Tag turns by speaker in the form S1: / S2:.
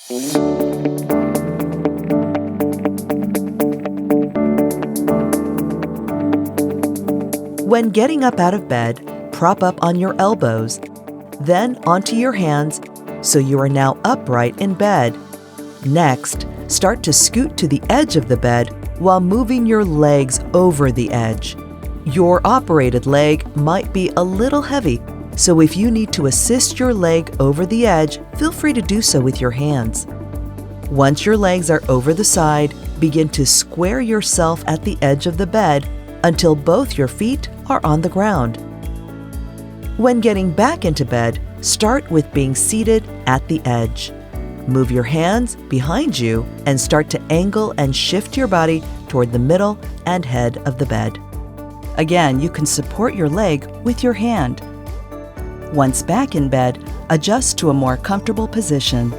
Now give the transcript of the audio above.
S1: When getting up out of bed, prop up on your elbows, then onto your hands so you are now upright in bed. Next, start to scoot to the edge of the bed while moving your legs over the edge. Your operated leg might be a little heavy, so if you need to assist your leg over the edge, feel free to do so with your hands. Once your legs are over the side, begin to square yourself at the edge of the bed until both your feet are on the ground. When getting back into bed, start with being seated at the edge. Move your hands behind you and start to angle and shift your body toward the middle and head of the bed. Again, you can support your leg with your hand. Once back in bed, adjust to a more comfortable position.